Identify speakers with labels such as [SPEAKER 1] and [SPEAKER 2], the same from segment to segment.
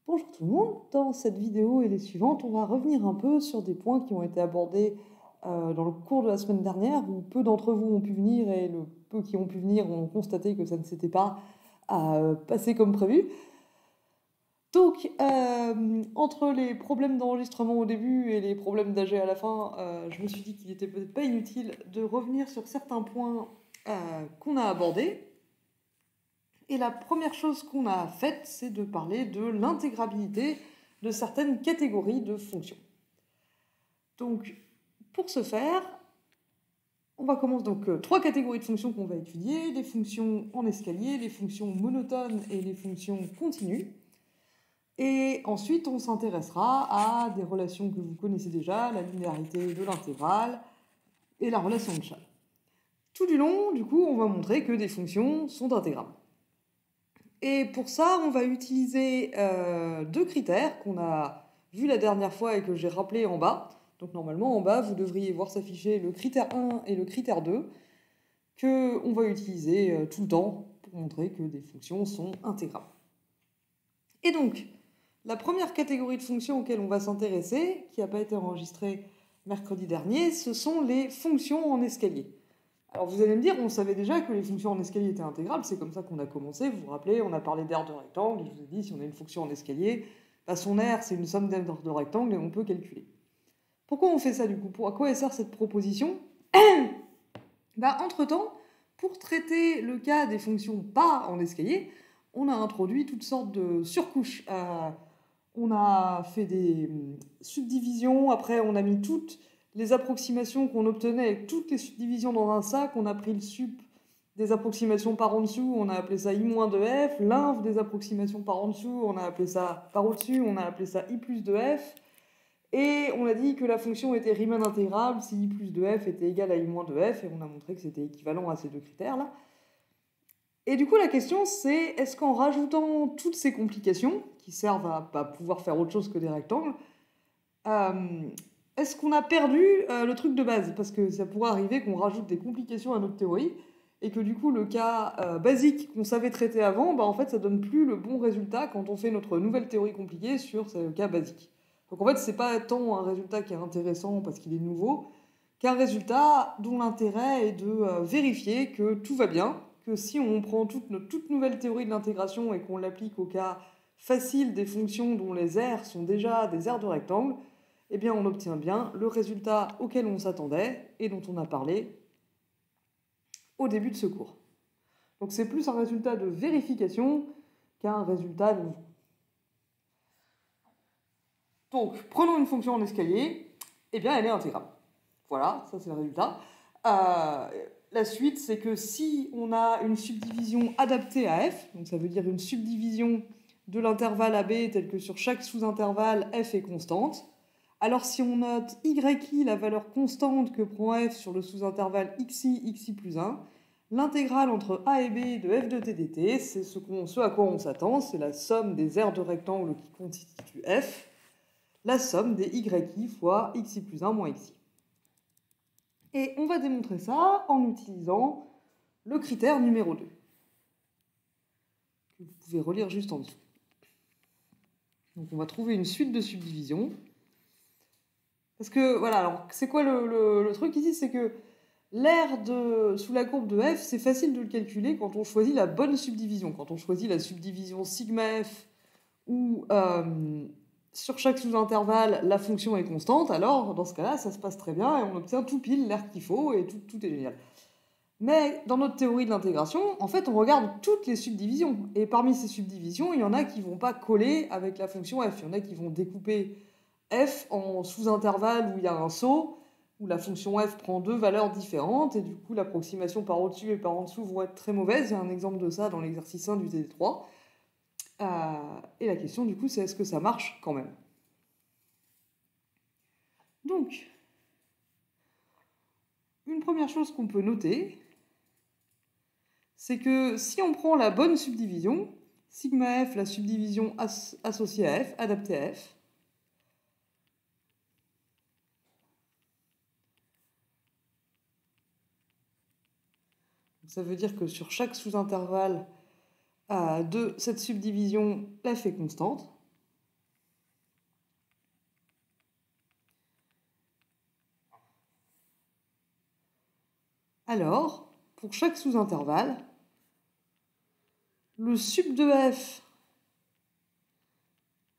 [SPEAKER 1] Bonjour tout le monde, dans cette vidéo et les suivantes, on va revenir un peu sur des points qui ont été abordés dans le cours de la semaine dernière, où peu d'entre vous ont pu venir et le peu qui ont pu venir ont constaté que ça ne s'était pas passé comme prévu. Donc, entre les problèmes d'enregistrement au début et les problèmes d'AG à la fin, je me suis dit qu'il était peut-être pas inutile de revenir sur certains points qu'on a abordés. Et la première chose qu'on a faite, c'est de parler de l'intégrabilité de certaines catégories de fonctions. Donc, pour ce faire, on va commencer donc trois catégories de fonctions qu'on va étudier, les fonctions en escalier, les fonctions monotones et les fonctions continues. Et ensuite, on s'intéressera à des relations que vous connaissez déjà, la linéarité de l'intégrale et la relation de Chasles. Tout du long, du coup, on va montrer que des fonctions sont intégrables. Et pour ça, on va utiliser deux critères qu'on a vus la dernière fois et que j'ai rappelés en bas. Donc normalement, en bas, vous devriez voir s'afficher le critère 1 et le critère 2 qu'on va utiliser tout le temps pour montrer que des fonctions sont intégrables. Et donc, la première catégorie de fonctions auxquelles on va s'intéresser, qui n'a pas été enregistrée mercredi dernier, ce sont les fonctions en escalier. Alors vous allez me dire, on savait déjà que les fonctions en escalier étaient intégrables, c'est comme ça qu'on a commencé, vous vous rappelez, on a parlé d'aire de rectangle, je vous ai dit, si on a une fonction en escalier, son aire c'est une somme d'aires de rectangle et on peut calculer. Pourquoi on fait ça du coup? À quoi sert cette proposition? Entre-temps, pour traiter le cas des fonctions pas en escalier, on a introduit toutes sortes de surcouches. On a fait des subdivisions, après on a mis toutes les approximations qu'on obtenait avec toutes les subdivisions dans un sac, on a pris le sup des approximations par en dessous, on a appelé ça i-2f, l'inf des approximations par en dessous, on a appelé ça par au-dessus, on a appelé ça i plus 2f, et on a dit que la fonction était Riemann intégrable si i plus 2f était égal à i-2f, et on a montré que c'était équivalent à ces deux critères-là. Et du coup, la question, c'est est-ce qu'en rajoutant toutes ces complications, qui servent à pouvoir faire autre chose que des rectangles, est-ce qu'on a perdu le truc de base? Parce que ça pourrait arriver qu'on rajoute des complications à notre théorie, et que du coup, le cas basique qu'on savait traiter avant, en fait, ça donne plus le bon résultat quand on fait notre nouvelle théorie compliquée sur ce cas basique. Donc en fait, c'est pas tant un résultat qui est intéressant parce qu'il est nouveau, qu'un résultat dont l'intérêt est de vérifier que tout va bien, que si on prend notre toute nouvelle théorie de l'intégration et qu'on l'applique au cas facile des fonctions dont les aires sont déjà des aires de rectangle, eh bien on obtient bien le résultat auquel on s'attendait et dont on a parlé au début de ce cours. Donc c'est plus un résultat de vérification qu'un résultat de... Donc prenons une fonction en escalier, eh bien elle est intégrable. Voilà, ça c'est le résultat. La suite, c'est que si on a une subdivision adaptée à f, donc ça veut dire une subdivision de l'intervalle AB tel que sur chaque sous-intervalle f est constante, alors si on note yi, la valeur constante que prend f sur le sous-intervalle xi plus 1, l'intégrale entre a et b de f de t dt, c'est ce à quoi on s'attend, c'est la somme des aires de rectangle qui constituent f, la somme des yi fois xi plus 1 moins xi. Et on va démontrer ça en utilisant le critère numéro 2, que vous pouvez relire juste en dessous. Donc on va trouver une suite de subdivisions. Parce que, voilà, alors c'est quoi le truc ici? C'est que l'aire sous la courbe de f, c'est facile de le calculer quand on choisit la bonne subdivision. Quand on choisit la subdivision sigma f, où sur chaque sous-intervalle, la fonction est constante, alors dans ce cas-là, ça se passe très bien et on obtient tout pile l'aire qu'il faut et tout est génial. Mais dans notre théorie de l'intégration, en fait, on regarde toutes les subdivisions. Et parmi ces subdivisions, il y en a qui ne vont pas coller avec la fonction f. Il y en a qui vont découper f en sous-intervalles où il y a un saut, où la fonction f prend deux valeurs différentes, et du coup, l'approximation par au-dessus et par en dessous vont être très mauvaises. Il y a un exemple de ça dans l'exercice 1 du TD3. Et la question, du coup, c'est est-ce que ça marche quand même? Donc, une première chose qu'on peut noter, c'est que si on prend la bonne subdivision, sigma f, la subdivision associée à f, adaptée à f, ça veut dire que sur chaque sous-intervalle de cette subdivision, f est constante. Alors, pour chaque sous-intervalle, le sub de f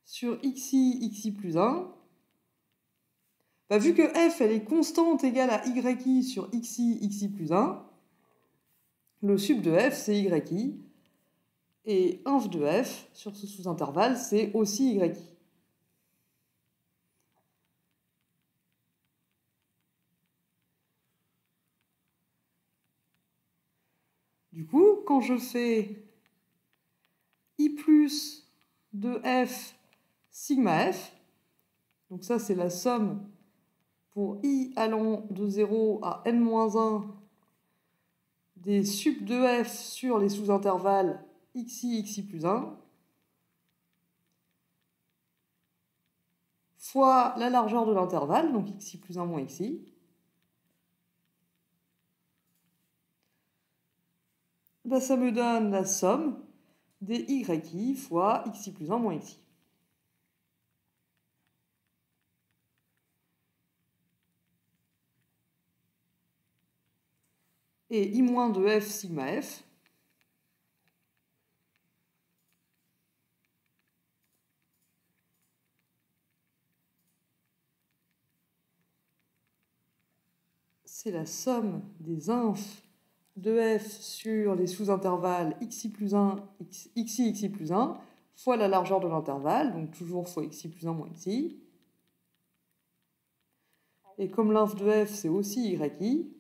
[SPEAKER 1] sur xi plus 1, vu que f elle est constante égale à yi sur xi plus 1, le sub de f c'est yi, et inf de f sur ce sous-intervalle c'est aussi yi. Du coup, quand je fais i plus de f sigma f, donc ça c'est la somme pour i allant de 0 à n-1 des sub de f sur les sous-intervalles xi plus 1 fois la largeur de l'intervalle, donc xi plus 1 moins xi, ça me donne la somme des yi fois xi plus 1 moins xi. Et i moins de f sigma f, c'est la somme des inf de f sur les sous-intervalles xi plus 1, xi plus 1, fois la largeur de l'intervalle, donc toujours fois xi plus 1 moins xi. Et comme l'inf de f, c'est aussi yi,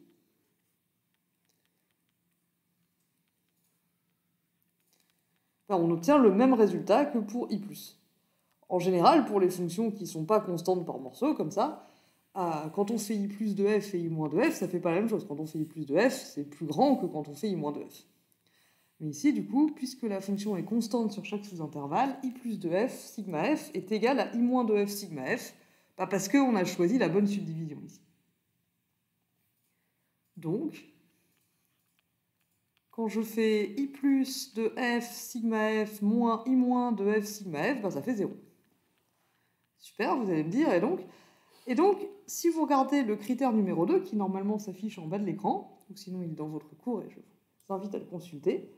[SPEAKER 1] on obtient le même résultat que pour i+. En général, pour les fonctions qui ne sont pas constantes par morceau, comme ça, quand on fait i plus de f et i moins de f, ça ne fait pas la même chose. Quand on fait i plus de f, c'est plus grand que quand on fait i moins de f. Mais ici, du coup, puisque la fonction est constante sur chaque sous-intervalle, i plus de f sigma f est égal à i moins de f sigma f, parce qu'on a choisi la bonne subdivision ici. Donc, quand je fais i plus de f sigma f moins i moins de f sigma f, ça fait 0. Super, vous allez me dire, et donc, si vous regardez le critère numéro 2, qui normalement s'affiche en bas de l'écran, ou sinon il est dans votre cours et je vous invite à le consulter,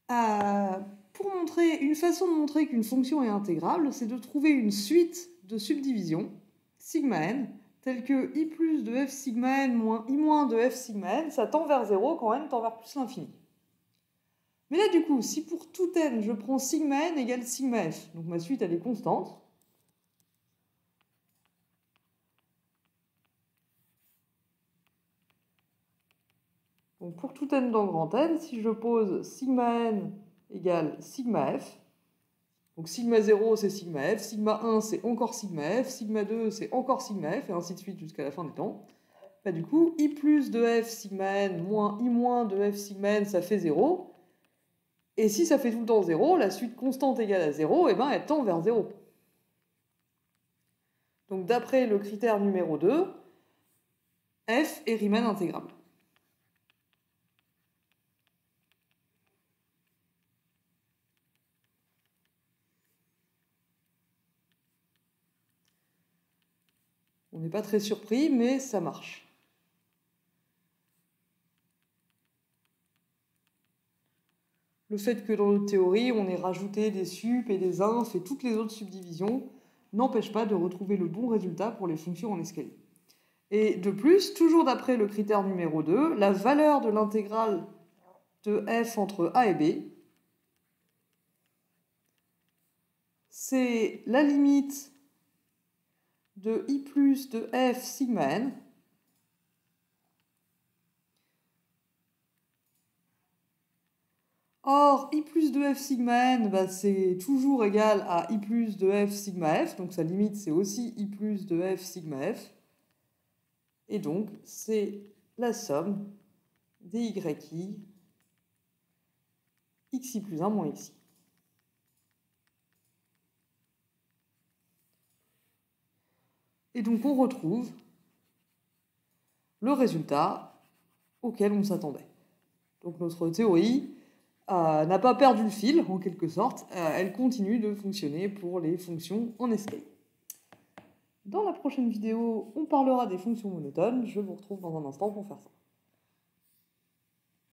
[SPEAKER 1] une façon de montrer qu'une fonction est intégrable, c'est de trouver une suite de subdivisions, sigma n, telle que i plus de f sigma n moins i moins de f sigma n, ça tend vers 0 quand n tend vers plus l'infini. Mais là, du coup, si pour tout n, je prends sigma n égale sigma f, donc ma suite, elle est constante, donc pour tout n dans grand N, si je pose sigma n égale sigma f, donc sigma 0 c'est sigma f, sigma 1 c'est encore sigma f, sigma 2 c'est encore sigma f, et ainsi de suite jusqu'à la fin des temps, du coup, i plus de f sigma n moins i moins de f sigma n, ça fait 0. Et si ça fait tout le temps 0, la suite constante égale à 0, elle tend vers 0. Donc d'après le critère numéro 2, f est Riemann intégrable. On n'est pas très surpris, mais ça marche. Le fait que dans notre théorie, on ait rajouté des sup et des inf et toutes les autres subdivisions n'empêche pas de retrouver le bon résultat pour les fonctions en escalier. Et de plus, toujours d'après le critère numéro 2, la valeur de l'intégrale de f entre a et b, c'est la limite de i plus de f sigma n Or, i plus de f sigma n, c'est toujours égal à i plus de f sigma f, donc sa limite c'est aussi i plus de f sigma f, et donc c'est la somme des yi xi plus 1 moins xi. Et donc on retrouve le résultat auquel on s'attendait. Donc notre théorie n'a pas perdu le fil, en quelque sorte, elle continue de fonctionner pour les fonctions en escalier. Dans la prochaine vidéo, on parlera des fonctions monotones. Je vous retrouve dans un instant pour faire ça.